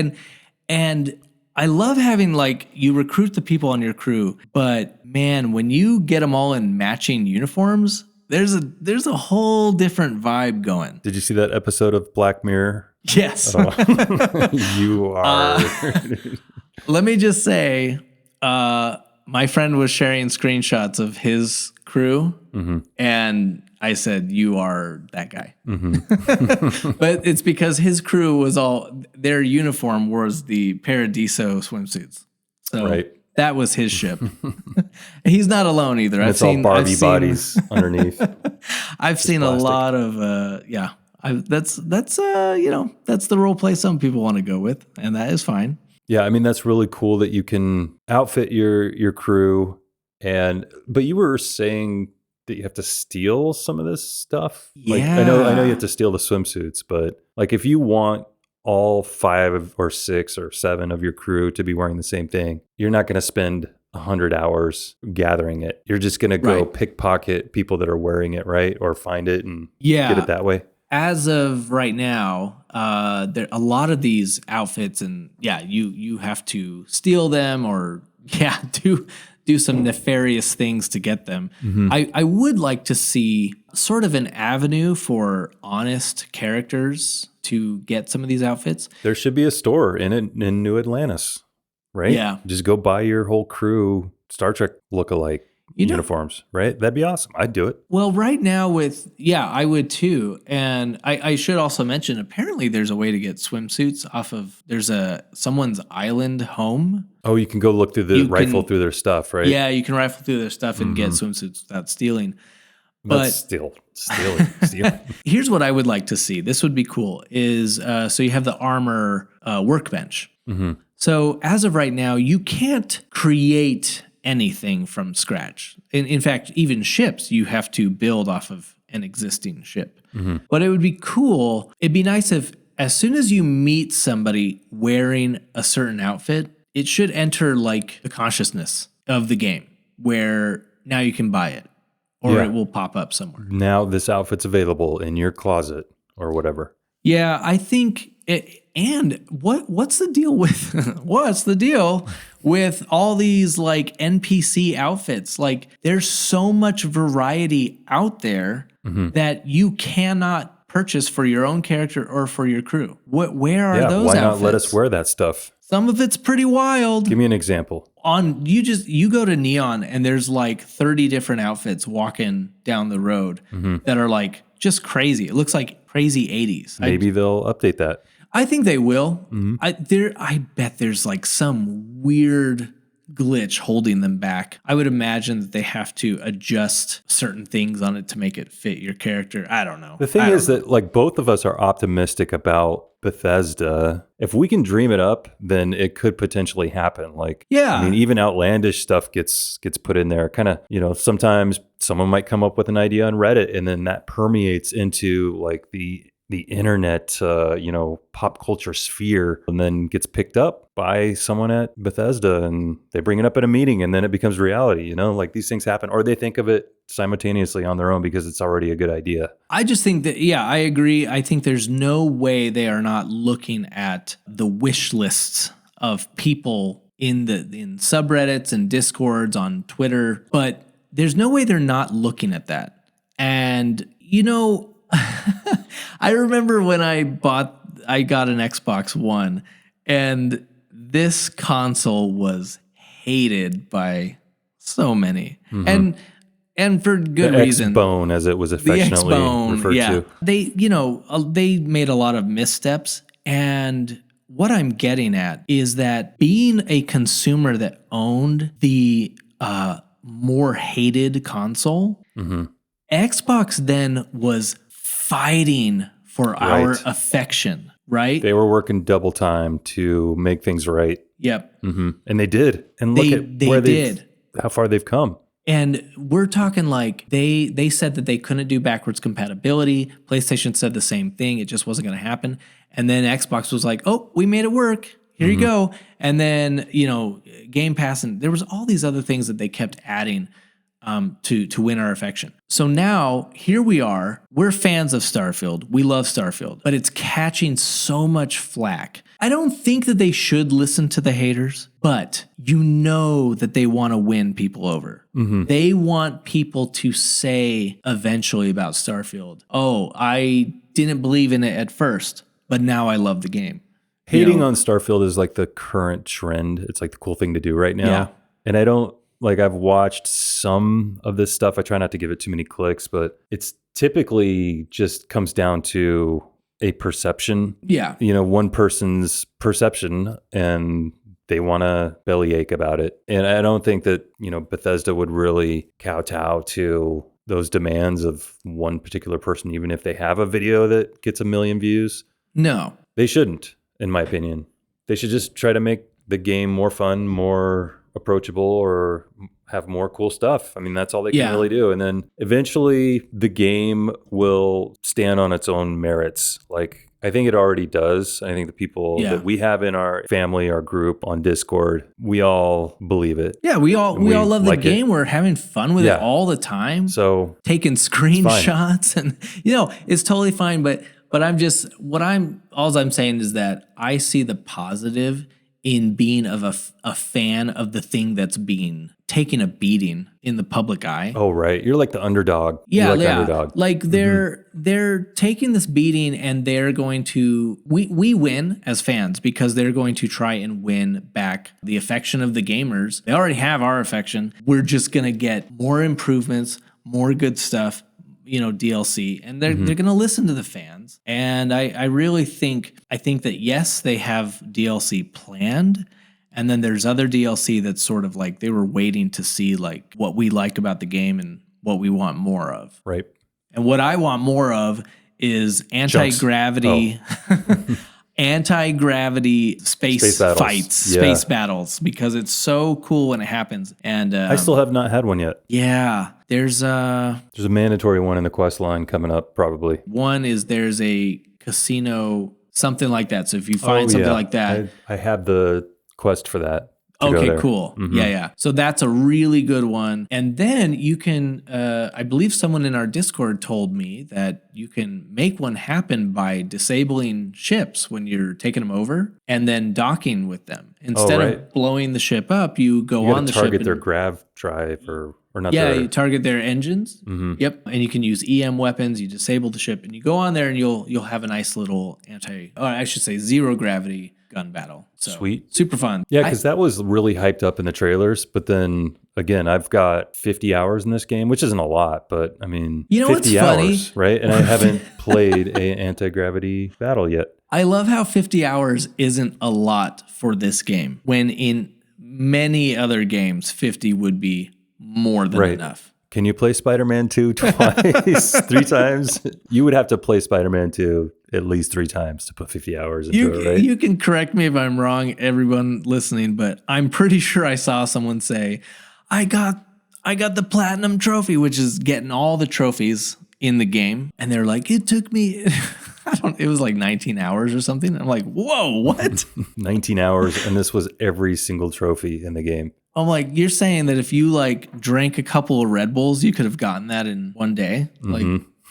And I love having you recruit the people on your crew, but man, when you get them all in matching uniforms, there's a whole different vibe going. Did you see that episode of Black Mirror? Yes. You are. Let me just say, my friend was sharing screenshots of his crew, and I said, "You are that guy." But it's because his crew was their uniform was the Paradiso swimsuits. So that was his ship. He's not alone either. It's all Barbie bodies underneath. I've seen plastic. A lot of that's the role play some people want to go with, and that is fine. Yeah, I mean that's really cool that you can outfit your crew, but you were saying that you have to steal some of this stuff. Yeah, I know you have to steal the swimsuits, but if you want all 5 or 6 or 7 of your crew to be wearing the same thing, you're not going to spend 100 hours gathering it. You're just going to go pickpocket people that are wearing it, right? Or find it and get it that way. As of right now, there a lot of these outfits, and you have to steal them or do some nefarious things to get them. I would like to see sort of an avenue for honest characters to get some of these outfits. There should be a store in New Atlantis, right? Yeah. Just go buy your whole crew Star Trek lookalike uniforms, right? That'd be awesome. I'd do it. Well, right now I would too. And I should also mention, apparently there's a way to get swimsuits off of, there's someone's island home. Oh, you can go look through through their stuff, right? Yeah, you can rifle through their stuff and get swimsuits without stealing. But stealing. Here's what I would like to see. This would be cool is, so you have the armor workbench. So as of right now, you can't create anything from scratch. In fact, even ships, you have to build off of an existing ship. But it would be cool. It'd be nice if as soon as you meet somebody wearing a certain outfit, it should enter the consciousness of the game where now you can buy it or it will pop up somewhere. Now this outfit's available in your closet or whatever. Yeah, I think and what's the deal with all these NPC outfits? There's so much variety out there that you cannot purchase for your own character or for your crew. Where are those why outfits? not let us wear that stuff? Some of it's pretty wild. Give me an example. You go to Neon and there's 30 different outfits walking down the road that are just crazy. It looks like crazy 80s. Maybe they'll update that. I think they will. I bet there's some weird glitch holding them back. I would imagine that they have to adjust certain things on it to make it fit your character. I don't know. The thing is that both of us are optimistic about Bethesda. If we can dream it up, then it could potentially happen. I mean, even outlandish stuff gets put in there. Kind of, sometimes someone might come up with an idea on Reddit and then that permeates into the internet, pop culture sphere, and then gets picked up by someone at Bethesda and they bring it up at a meeting and then it becomes reality, these things happen, or they think of it simultaneously on their own because it's already a good idea. I just think that, I agree. I think there's no way they are not looking at the wish lists of people in subreddits and discords on Twitter, but there's no way they're not looking at that. And, I remember when I got an Xbox One, and this console was hated by so many, and for good reason. X-Bone, as it was affectionately referred to. They made a lot of missteps, and what I'm getting at is that being a consumer that owned the more hated console. Xbox then was fighting for our affection, right? They were working double time to make things right. Yep. And they did. And look at where how far they've come. And we're talking like they said that they couldn't do backwards compatibility. PlayStation said the same thing. It just wasn't going to happen. And then Xbox was like, oh, we made it work. Here you go. And then, Game Pass, and there was all these other things that they kept adding to win our affection. So now here we are. We're fans of Starfield. We love Starfield, but it's catching so much flack. I don't think that they should listen to the haters, but that they want to win people over. They want people to say eventually about Starfield, oh, I didn't believe in it at first, but now I love the game. Hating on Starfield is like the current trend. It's like the cool thing to do right now. Yeah. And I don't, I've watched some of this stuff. I try not to give it too many clicks, but it's typically just comes down to a perception. Yeah. One person's perception, and they want to bellyache about it. And I don't think that, Bethesda would really kowtow to those demands of one particular person, even if they have a video that gets 1 million views. No. They shouldn't, in my opinion. They should just try to make the game more fun, more approachable, or have more cool stuff. I mean, that's all they can really do. And then eventually the game will stand on its own merits. I think it already does. I think the people that we have in our family, our group on Discord, we all believe it. Yeah, we all love the game. We're having fun with it all the time. So taking screenshots and it's totally fine. But all I'm saying is that I see the positive in being of a fan of the thing that's being taking a beating in the public eye. Oh, right. You're like the underdog. Yeah, the underdog. Like they're taking this beating, and they're going to we win as fans because they're going to try and win back the affection of the gamers. They already have our affection. We're just gonna get more improvements, more good stuff, DLC, and they're going to listen to the fans. And I really think that yes, they have DLC planned, and then there's other DLC that's sort of like they were waiting to see like what we like about the game and what we want more of. Right. And what I want more of is anti-gravity anti-gravity space fights, space battles, because it's so cool when it happens. And I still have not had one yet. Yeah, there's a mandatory one in the quest line coming up probably. One is there's a casino, something like that. So if you find something like that, I have the quest for that. Okay, cool. Yeah. So that's a really good one. And then you can, I believe someone in our Discord told me that you can make one happen by disabling ships when you're taking them over and then docking with them. Instead of blowing the ship up, you go on the ship. Target their grav drive or not. Yeah, you target their engines. Yep. And you can use EM weapons. You disable the ship and you go on there, and you'll have a nice little zero gravity gun battle. So sweet. Super fun. Yeah, because that was really hyped up in the trailers. But then again, I've got 50 hours in this game, which isn't a lot, but I mean, 50 hours, right? And I haven't played an anti-gravity battle yet. I love how 50 hours isn't a lot for this game, when in many other games, 50 would be more than enough. Can you play Spider-Man 2 twice, 3 times? You would have to play Spider-Man 2 at least 3 times to put 50 hours into it, right? You can correct me if I'm wrong, everyone listening, but I'm pretty sure I saw someone say, I got the platinum trophy, which is getting all the trophies in the game. And they're like, it took me, it was like 19 hours or something. I'm like, whoa, what? 19 hours, and this was every single trophy in the game. I'm like, you're saying that if you drank a couple of Red Bulls, you could have gotten that in one day?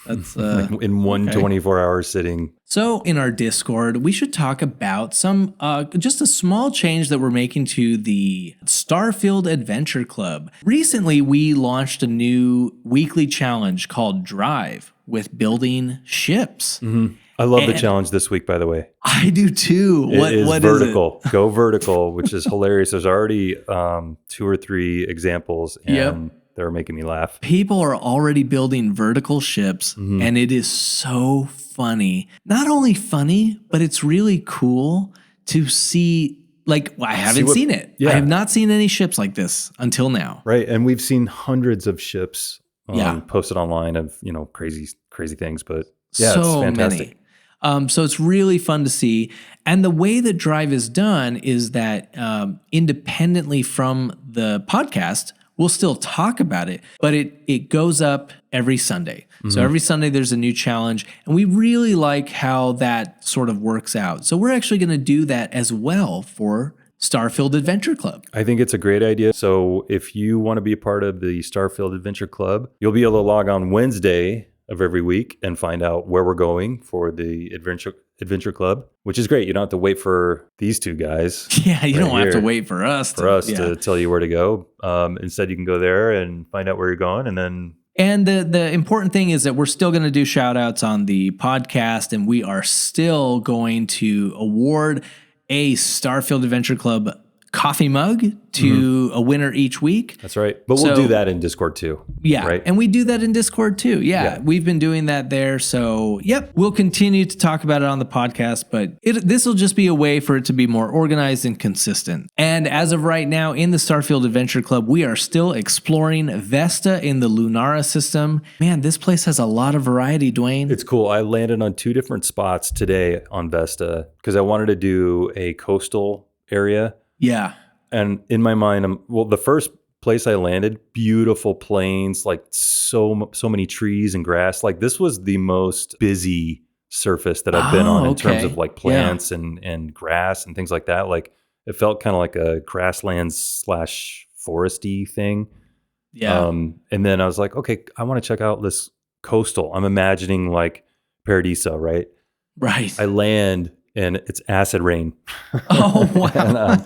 That's in one 24-hour sitting. So in our Discord, we should talk about some just a small change that we're making to the Starfield Adventure Club. Recently, we launched a new weekly challenge called Drive with building ships. I love the challenge this week, by the way. I do too. What is vertical. Go vertical, which is hilarious. There's already 2 or 3 examples, and they're making me laugh. People are already building vertical ships, and it is so funny. Not only funny, but it's really cool to see I haven't seen it. Yeah. I have not seen any ships like this until now. Right. And we've seen hundreds of ships Yeah. posted online of, crazy things. But yeah, So it's fantastic. many. So it's really fun to see. And the way that Drive is done is that independently from the podcast, we'll still talk about it, but it goes up every Sunday. So every Sunday there's a new challenge, and we really like how that sort of works out. So we're actually going to do that as well for Starfield Adventure Club. I think it's a great idea. So if you want to be a part of the Starfield Adventure Club, you'll be able to log on Wednesday of every week and find out where we're going for the Adventure Club, which is great. You don't have to wait for these two guys. Yeah, you don't have to wait for us to tell you where to go. Instead, you can go there and find out where you're going, and then. And the important thing is that we're still going to do shout outs on the podcast, and we are still going to award a Starfield Adventure Club coffee mug to a winner each week. That's right. But we'll do that in Discord too. Yeah. Right? And we do that in Discord too. Yeah. We've been doing that there. So, we'll continue to talk about it on the podcast, but this will just be a way for it to be more organized and consistent. And as of right now in the Starfield Adventure Club, we are still exploring Vesta in the Lunara system. Man, this place has a lot of variety, Duane. It's cool. I landed on 2 different spots today on Vesta because I wanted to do a coastal area. Yeah. And in my mind, the first place I landed, beautiful plains, like so many trees and grass. Like this was the most busy surface that I've been on in terms of like plants and grass and things like that. Like it felt kind of like a grasslands / foresty thing. Yeah. And then I was like, okay, I want to check out this coastal. I'm imagining like Paradiso, right? Right. I land and it's acid rain. Oh, wow.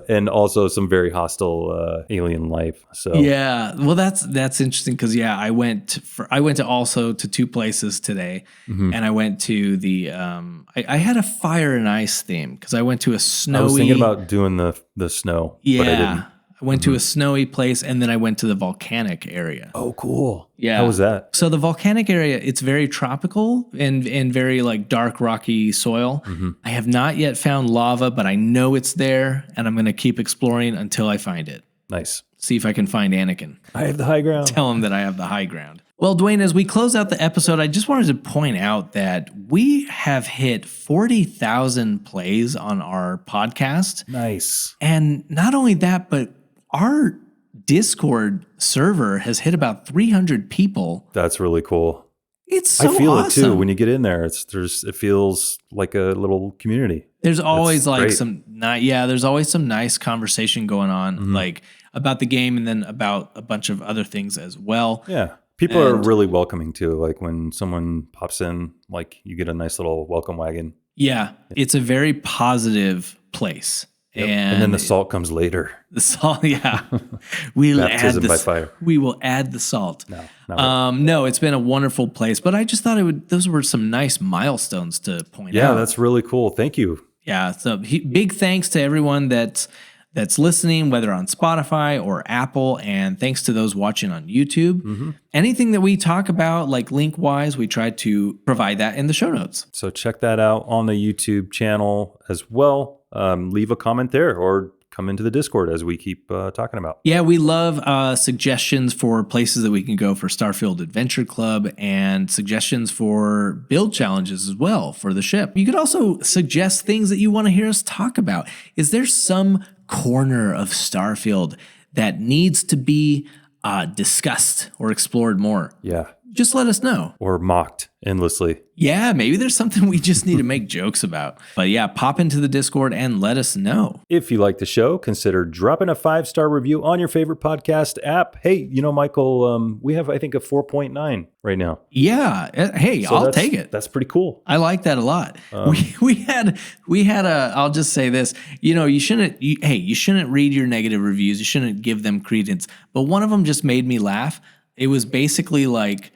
and also some very hostile alien life. So yeah, well, that's interesting because I went to also to 2 places today, and I went to the I had a fire and ice theme because I went to a snowy. I was thinking about doing the snow, but I didn't. I went to a snowy place, and then I went to the volcanic area. Oh, cool. Yeah. How was that? So the volcanic area, it's very tropical and very like dark, rocky soil. I have not yet found lava, but I know it's there, and I'm going to keep exploring until I find it. Nice. See if I can find Anakin. I have the high ground. Tell him that I have the high ground. Well, Duane, as we close out the episode, I just wanted to point out that we have hit 40,000 plays on our podcast. Nice. And not only that, but our Discord server has hit about 300 people. That's really cool. It's so awesome. I feel it too when you get in there. It feels like a little community. There's always great. There's always some nice conversation going on, like about the game and then about a bunch of other things as well. Yeah. People are really welcoming too. Like when someone pops in, like you get a nice little welcome wagon. Yeah. It's a very positive place. Yep. And then the salt comes later. The salt, yeah. Baptism by fire. We will add the salt. No, it's been a wonderful place, but I just thought those were some nice milestones to point out. Yeah, that's really cool. Thank you. Yeah, so big thanks to everyone that's listening, whether on Spotify or Apple, and thanks to those watching on YouTube. Anything that we talk about, like link-wise, we try to provide that in the show notes. So check that out on the YouTube channel as well. Leave a comment there or come into the Discord as we keep talking about. Yeah, we love suggestions for places that we can go for Starfield Adventure Club and suggestions for build challenges as well for the ship. You could also suggest things that you want to hear us talk about. Is there some corner of Starfield that needs to be discussed or explored more? Yeah. Just let us know. Or mocked endlessly. Yeah, maybe there's something we just need to make jokes about. But yeah, pop into the Discord and let us know. If you like the show, consider dropping a 5-star review on your favorite podcast app. Hey, Michael, we have, I think, a 4.9 right now. Yeah. Hey, so I'll take it. That's pretty cool. I like that a lot. We had a, I'll just say this, you shouldn't read your negative reviews. You shouldn't give them credence. But one of them just made me laugh. It was basically like,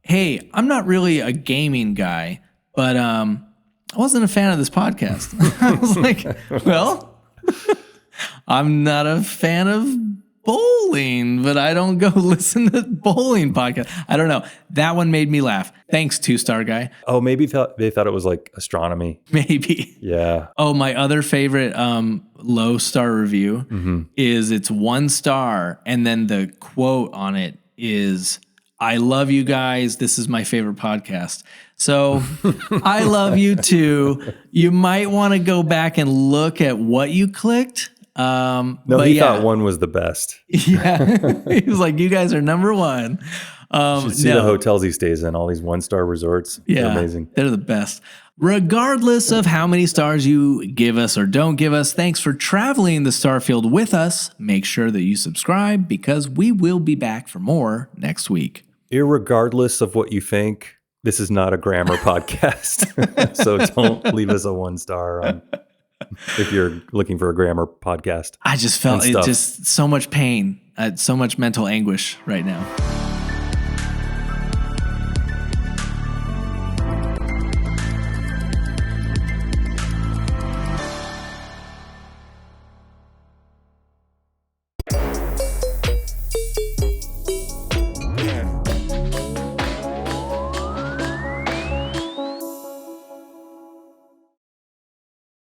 hey, I'm not really a gaming guy, but I wasn't a fan of this podcast. I was like, well, I'm not a fan of bowling, but I don't go listen to bowling podcast. I don't know. That one made me laugh. Thanks, 2-star guy. Oh, maybe they thought it was like astronomy. Maybe. Yeah. Oh, my other favorite low star review is it's 1 star, and then the quote on it is, "I love you guys. This is my favorite podcast." So I love you too. You might want to go back and look at what you clicked. No, he thought 1 was the best. Yeah. He was like, you guys are number 1. You should see the hotels he stays in, all these 1-star resorts. Yeah, they're amazing. They're the best. Regardless of how many stars you give us or don't give us, thanks for traveling the Starfield with us. Make sure that you subscribe because we will be back for more next week. Irregardless of what you think, this is not a grammar podcast. So don't leave us a 1-star if you're looking for a grammar podcast. I just felt it's just so much pain, so much mental anguish right now.